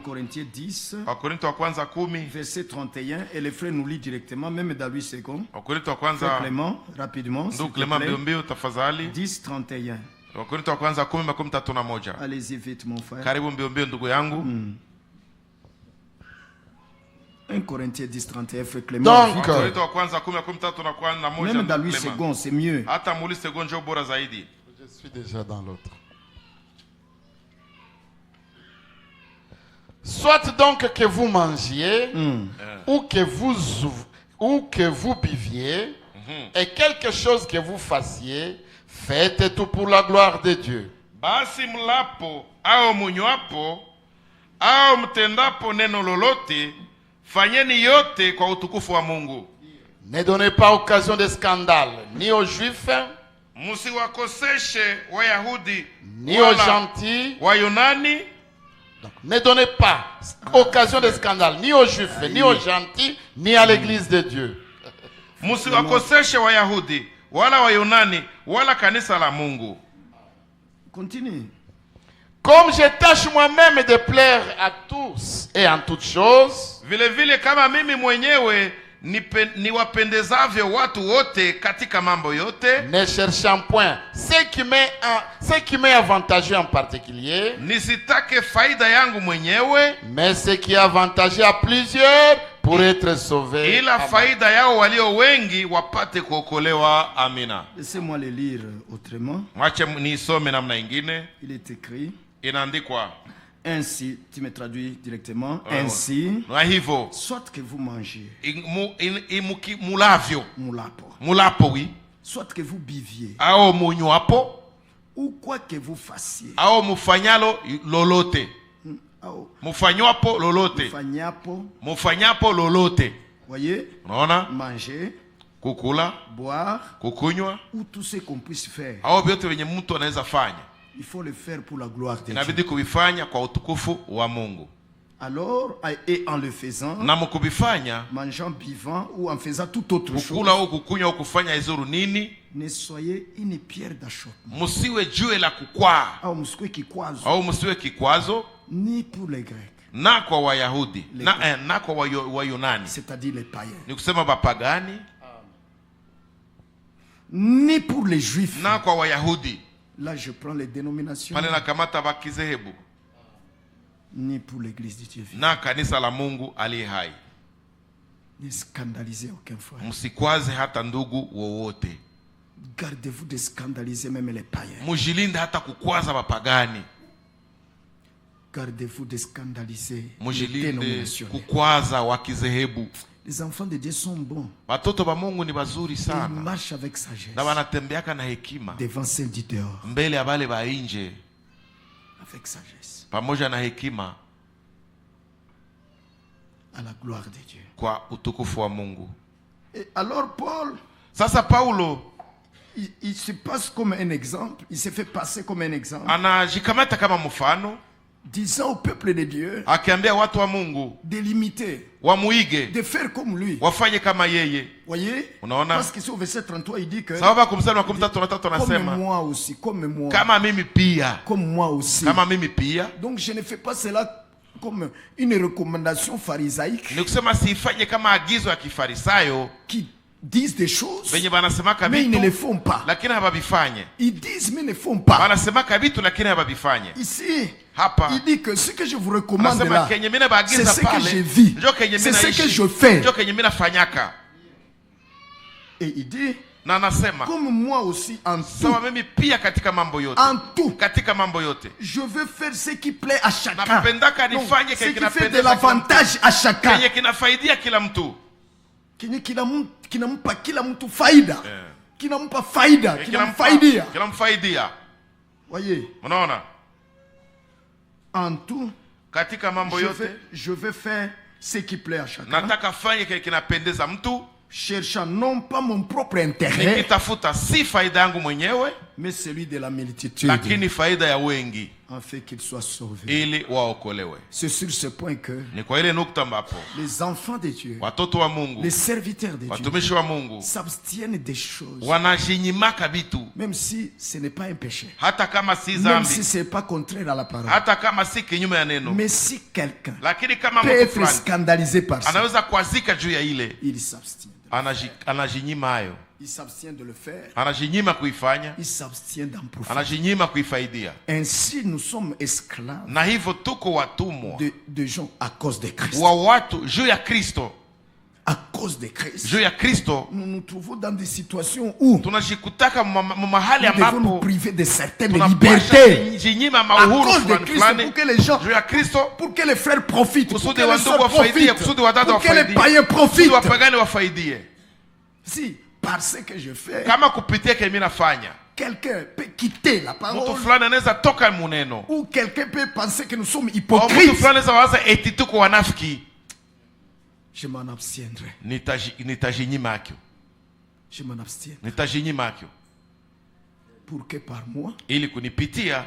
Corinthiens 10, Wakorintho wa kwanza 10 verset 31, et le frère nous lit directement, même dans 8 secondes. Wakorintho wa Frère kwanza Clément, rapidement, s'il ndugu te Clement plaît. mbio tafadhali. 10, 31. Wakorintho wa kwanza 10:31. Allez-y vite, mon frère. Karibu mbio ndugu yangu. 1 Corinthiens 10, 31, frère Clément. Donc, Wakorintho wa kwanza 10:31. Même dans 8 ndugu Clement. secondes, c'est mieux. Hata muli sekunde bora zaidi. je suis déjà dans l'autre. Soit donc que vous mangiez ou que vous buviez, et quelque chose que vous fassiez, faites tout pour la gloire de Dieu. Basi mlapo au munywapo au mtendapo neno lolote, fanyeni yote kwa utukufu wa Mungu. Ne donnez pas occasion de scandale, ni aux Juifs, Musiwakoseshe Wayahudi ni aux gentils. Wayunani. Donc, ne donnez pas occasion de scandale, ni aux Juifs, ni aux gentils, ni à l'Église de Dieu. Musiwakoseshe Wayahudi wala Wayunani wala kanisa la Mungu. Continue. Comme je tâche moi-même de plaire à tous et en toutes choses, Vile vile kama mimi mwenyewe niwapendezavyo watu wote katika mambo yote, ne cherchant point ce qui m'est avantageux en particulier, nisitake faida yangu mwenyewe, mais ce qui est avantageux à plusieurs pour être sauvés. ila Amen. faida yao walio wengi wapate kuokolewa. Amina. Laissez-moi le lire autrement. Mwache nisome namna ingine. Il est écrit. Inaandikwa Ainsi, tu me traduis directement. Ainsi, na hivyo soit que vous mangez, mulavyo mulapo wi, soit que vous biviez, au munywapo ou quoi que vous fassiez, au mufanyalo lolote, au mufanywapo lolote, mufanyapo lolote. voyez, Unaona, manger, kukula, boire, kukunywa, ou tout ce qu'on puisse faire. au vyote venye mtu anaweza fanya, Il faut le faire pour la gloire de Dieu. inabidi kuvifanya kwa utukufu wa Mungu. Alors, et en le faisant, Na mkubifanya, mangeant, buvant ou en faisant toute autre chose, kukula au kukunywa au kufanya izuru nini, ne soyez une pierre d'achoppement. musiwe jiwe la kukwaa Au msikwe kikwazo, au musiwe kikwazo, ni pour les Grecs, na kwa Wayahudi na kwa Wayunani, c'est-à-dire les païens, ni kusema bapagani, ni pour les Juifs. na kwa Wayahudi. Là, je prends les dénominations. Pale nakamata bakizehebu, Ni pour l'église de Dieu. na kanisa la Mungu aliye hai. Ne scandalisez aucun frère. Msikwaze hata ndugu wowote. Gardez-vous de scandaliser même les païens. Mujilinde hata kukwaza bapagani. Gardez-vous de scandaliser les Mujilinde dénominations. kukwaza wakizehebu. Les enfants de Dieu sont bons. Watoto ba Mungu ni bazuri Ils sana, marchent avec sagesse na wanatembeaka na hekima devant celle du dehors. mbele ya bale ba nje, Avec sagesse. pamoja na hekima, À la gloire de Dieu. kwa utukufu wa Mungu. Et alors Paul, Sasa Paulo il se passe comme un exemple. Il se fait passer comme un exemple. anajikamata kama mfano, Disant au peuple de Dieu akiambia watu wa Mungu de l'imiter, wamuige, de faire comme lui. wafanye kama yeye. Voyez? Unaona? Parce que sur verset 33, il dit que Sababu kumsali wa 13 comme anasema moi aussi, comme moi, kama mimi pia, comme moi aussi. kama mimi pia. Donc je ne fais pas cela comme une recommandation pharisaïque Ni kusema siifanye kama agizo ya kifarisayo qui disent des choses, venye banasemaka mais ils ne les vitu font pas. lakini habavifanye. Ils disent, mais ne font pas. Banasemaka vitu lakini habavifanye. Ici, Hapa il dit que ce que je vous recommande anasema là, kenye mimi c'est nabaagiza ce que pale, je vis, ndio kenye c'est mimi ce que naishi, je fais. ndio kenye mimi nafanyaka. Et il dit, Na anasema comme moi aussi, en sawa tout, mimi pia katika mambo yote, katika mambo yote je veux faire ce qui plaît à chacun. napendaka Donc, nifanye ce kenye qui fait de kinapendeza kila l'avantage à chacun. kenye kinafaidia kila mtu, Kinampa kila mtu faida. Kinampa faida, kinamfaidia. kinamfaidia. Voyez, Unaona, en tout, katika mambo yote je vais faire ce qui plaît à chacun. nataka fanye kenye kinapendeza mtu, Cherchant non pas mon propre intérêt, nikitafuta si faida yangu mwenyewe, mais celui de la multitude. lakini faida ya wengi. afin qu'ils soient sauvés. ili waokolewe. C'est sur ce point que Ni kwa ile nukta ambapo les enfants de Dieu, watoto wa Mungu, les serviteurs de Dieu, watumishi wa Mungu s'abstiennent des choses, wanajinyimaka vitu, même si ce n'est pas un péché, hata kama si même dhambi, si ce n'est pas contraire à la parole. hata kama si kinyume ya neno. Mais si quelqu'un Lakini kama peut mtu être fulani scandalisé par ça, anaweza kuazika juu ya ile, il s'abstient. anajinyima hayo, Il s'abstient de le faire. anajinyima kuifanya, Il s'abstient d'en profiter. anajinyima kuifaidia. Ainsi, nous sommes esclaves Na hivyo tuko watumwa de gens à cause de Christ. wa watu juu ya Kristo. À cause de Christ, Juu ya Kristo nous nous trouvons dans des situations où tunajikutaka mahali nous devons nous ambapo priver de certaines tunapasha libertés. jinyima À mauhuru cause de fulani Christ, fulani pour que les gens, juu ya Kristo, pour que les frères profitent, pour kusudi que les wandugu sœurs wafaidie, profitent, kusudi wadada pour que les wafaidie, païens kusudi profitent. wapagani wafaidie. Si, par ce que je fais, Kama kupitia kile mimi nafanya, quelqu'un peut quitter la mtu parole, fulani anaweza toka muneno, ou quelqu'un peut penser que nous sommes au mtu hypocrites. fulani anaweza waza eti tuko wanafiki. Je m'en abstiendrai. Nitajinyima akyo, Je m'en abstiendrai. nitajinyima akyo Pour que par moi, ili kunipitia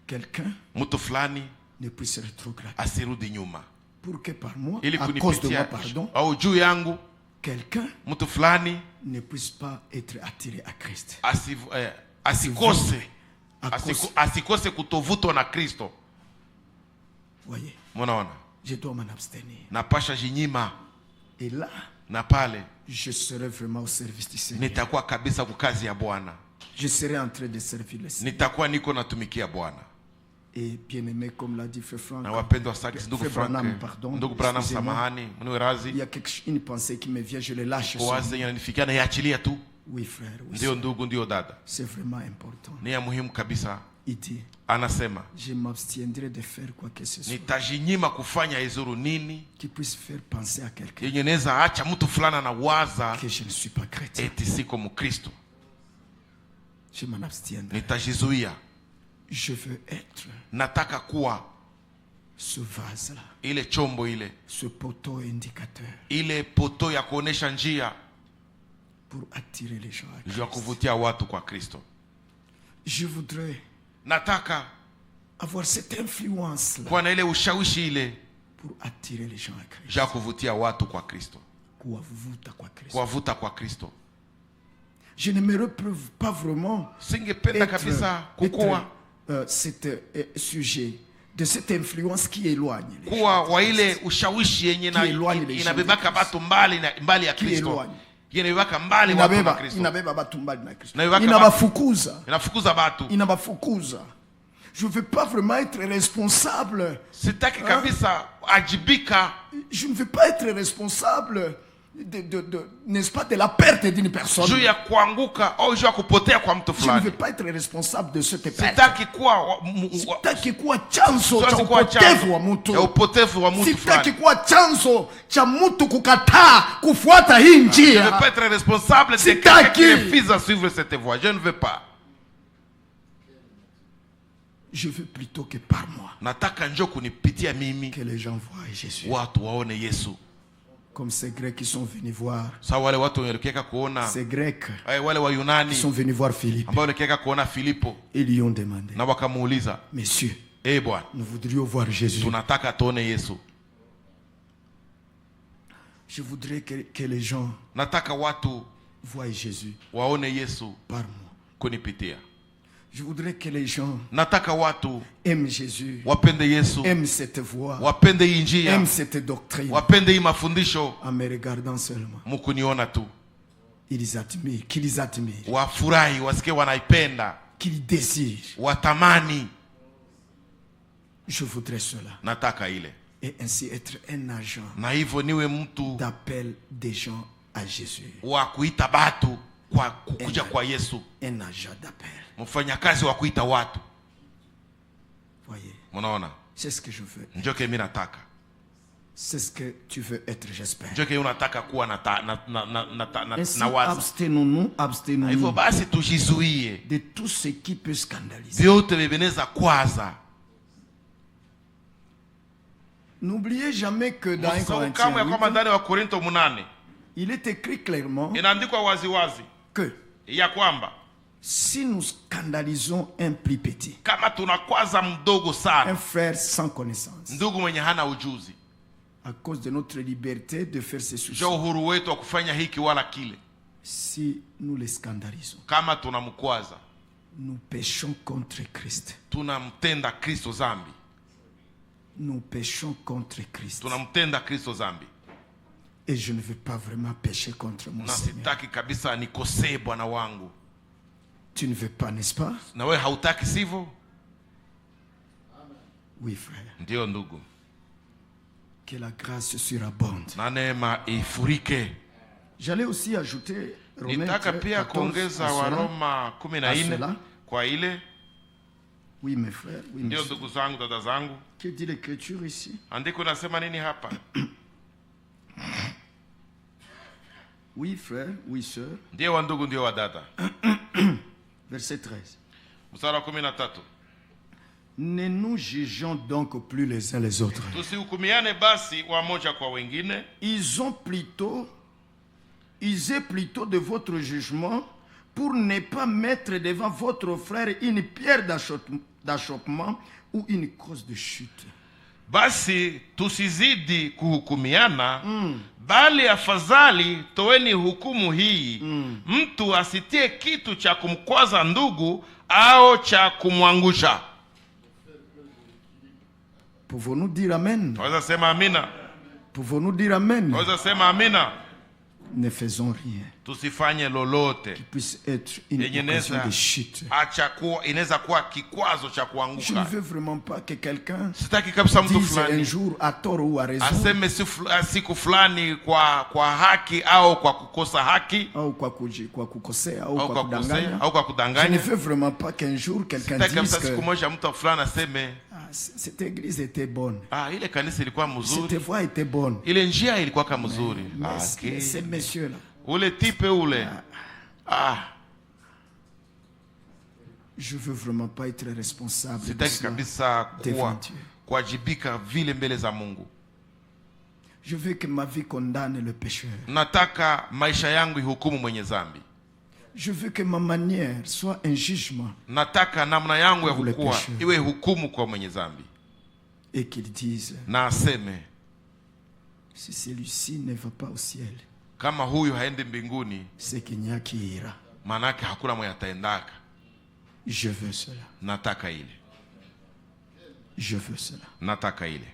quelqu'un mtu fulani ne puisse rétrograder. asirudi nyuma, Pour que par moi, ili à cause de moi, kunipitia pardon, au juu yangu quelqu'un mtu fulani ne puisse pas être attiré à Christ. asikose À cause, asikose kutovutwa na Kristo. voyez, Munaona, je dois m'en abstenir. napasha jinyima, Et là, na pale je serai vraiment au service du Seigneur. nitakuwa kabisa kukazi ya Bwana, Je serai en train de servir le Seigneur. nitakuwa niko natumikia Bwana. Et bien aimé, comme l'a dit Frère Franck, Na wapendwa sakis, ndugu Frère Frank, Branham, pardon, ndugu Branham, excusez-moi. samahani, mniwe il razi, y a une pensée qui me vient, je le lâche. kwa wazi yenye nanifikia na yaachilia tu. Oui, frère, oui, Ndio ndugu, ndio dada, c'est vraiment important. ni ya muhimu kabisa. Il dit, Anasema je m'abstiendrai de faire quoi que ce soit nitajinyima kufanya izuru nini qui puisse faire penser à quelqu'un yenye naweza acha mtu fulani anawaza que je ne suis pas chrétien. eti siko Mkristo. Je m'en abstiendrai. Nitajizuia, Je veux être nataka kuwa ce vase-là, ile chombo, ile ce poteau indicateur ile poto ya kuonesha njia pour attirer les gens à juu ya Christ. kuvutia watu kwa Kristo. Je voudrais Nataka avoir cette influence-là kuwa na ile ushawishi ile pour attirer les gens à Christ. juu ya kuvutia watu kwa Kristo, Kuwavuta kwa Kristo. kuwavuta kwa Kristo. Je ne me repreuve pas vraiment Singependa kabisa kukuwa sujet de cette influence qui éloigne les kuwa gens de wa Christ. ile ushawishi yenye inabebaka Christ. batu mbali ya Qui Kristo, éloigne. inabebaka mbali watu na Inabeba Kristo, watu mbali na Kristo. Inabeba Inabafukuza. inafukuza batu. Inabafukuza. Je ne veux pas vraiment être responsable. Sitaki kabisa ajibika, Je ne veux pas être responsable n'est-ce pas, de la perte d'une personne. juu ya kuanguka au juu ya kupotea kwa mtu Je ne veux fulani. pas être responsable de cette perte. Sitaki kuwa Sitaki kuwa chanzo cha siwezi kuwa upotevu wa chanzo mtu. ya upotevu wa mtu Sitaki fulani. kuwa chanzo cha mtu kukataa kufuata hii Je ne veux njia. pas être responsable de Sitaki. quelqu'un qui refuse à suivre cette voie. Je ne veux pas. Je veux plutôt que par moi, Nataka njoo kunipitia mimi que les gens voient Jésus. watu waone Yesu. Comme ces Grecs qui sont venus voir, Sawa wale watu waliokeka kuona ces Grecs wale wa qui Yunani sont venus voir Philippe, ambao waliokeka kuona Filipo ils lui ont demandé, na wakamuuliza, Messieurs, Bwana, nous voudrions voir Jésus. tunataka tuone Yesu. Je voudrais que les gens Nataka watu voient Jésus waone Yesu par moi. kunipitia. Je voudrais que les gens Nataka watu aiment Jésus, wapende Yesu, aiment cette voie, wapende hii njia, aiment cette doctrine. wapende hii mafundisho, En me regardant seulement, mukuniona tu, ils admirent, qu'ils admirent, wafurahi, wasikie wanaipenda, qu'ils désirent. watamani. Je voudrais cela. Nataka ile, Et ainsi être un agent na hivyo niwe mtu d'appel des gens à Jésus. wa kuita batu kwa kukuja kwa Yesu, Un agent d'appel. mfanyakazi wa kuita watu. Voyez, Munaona, c'est ce que je veux. njoke mimi nataka, C'est ce que tu veux être, j'espère. njoke unataka kuwa Ainsi, na waza. abstenons-nous, Hivyo abstenons-nous basi tujizuie de tout ce qui peut scandaliser. vyote viveneza kwaza. N'oubliez jamais que dans 1 Msisahau kamwe ya kwamba Corinthiens 8, ndani wa Korinto 8 il est écrit clairement inaandikwa waziwazi que ya kwamba Si nous scandalisons un plus petit, kama tunakwaza mdogo un sana, frère sans connaissance, ndugu mwenye hana ujuzi, à cause de notre liberté de faire ces jo choses, uhuru wetu wa kufanya hiki wala kile, si nous les scandalisons, kama tunamkwaza, nous péchons contre Christ. tunamtenda Kristo zambi, Nous péchons contre Christ. tunamtenda Kristo zambi. Et je ne veux pas vraiment pécher contre mon Na Seigneur. sitaki kabisa nikosee Bwana wangu. Tu ne veux pas, n'est-ce pas? Na wewe hautaki sivyo? Oui, frère. Ndio ndugu, Que la grâce surabonde. na neema ifurike. J'allais aussi ajouter Romains Nitaka pia 14 kuongeza à cela. Waroma 14 cela. kwa ile. Oui, mes frères. Oui, Ndio monsieur. ndugu zangu, dada zangu, Que dit l'Écriture ici? andiko nasema nini hapa? Oui, frère. Oui, sœur. Ndio wa ndugu, ndio wa dada. Verset 13. Mstari wa 13. Ne nous jugeons donc plus les uns les autres. Tusihukumiane basi wamoja kwa wengine. Ils aient plutôt de votre jugement pour ne pas mettre devant votre frère une pierre d'achoppement ou une cause de chute. Basi tusizidi kuhukumiana, bali afadhali toeni hukumu hii, mtu asitie kitu cha kumkwaza ndugu au cha kumwangusha. Pouvons-nous dire Amen? Waweza sema amina? Pouvons-nous dire Amen? Waweza sema amina? Ne faisons rien Tusifanye lolote qui puisse être une yenye occasion inaweza de chute. acha kuwa, inaweza kuwa kikwazo cha Je ne kuanguka. veux vraiment pas que quelqu'un Sitaki kabisa mtu dise un fulani jour à tort ou à raison, aseme siku fulani kwa haki au kwa kukosa haki au kwa kukosea, au au kwa kwa kukosea kudanganya. au kwa Je ne kudanganya. veux vraiment pas qu'un jour quelqu'un Sitaki dise kabisa siku que moja mtu fulani aseme cette église était bonne, ile kanisa ilikuwa cette mzuri, voie était bonne. ile njia ilikuwa kama mzuri. Mais Okay. ces messieurs-là, Ule tipe ule je veux vraiment pas être responsable de sitaki cela kabisa devant Dieu. kuwajibika vile mbele za Mungu. Je veux que ma vie condamne le pécheur. Nataka maisha yangu ihukumu mwenye zambi. Je veux que ma manière soit un jugement Nataka namna yangu ya Pour les kukua pécheurs. iwe hukumu kwa mwenye zambi, et qu'il dise na aseme si celui-ci ne va pas au ciel, kama huyu haendi mbinguni, c'est qu'il n'y a qui ira. manake hakuna mwenye ataendaka. Je veux cela. Nataka ile, Je veux cela. nataka ile.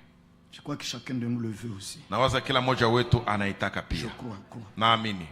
Je crois que chacun de nous le veut aussi. Nawaza kila mmoja wetu anaitaka Je pia. crois. Naamini.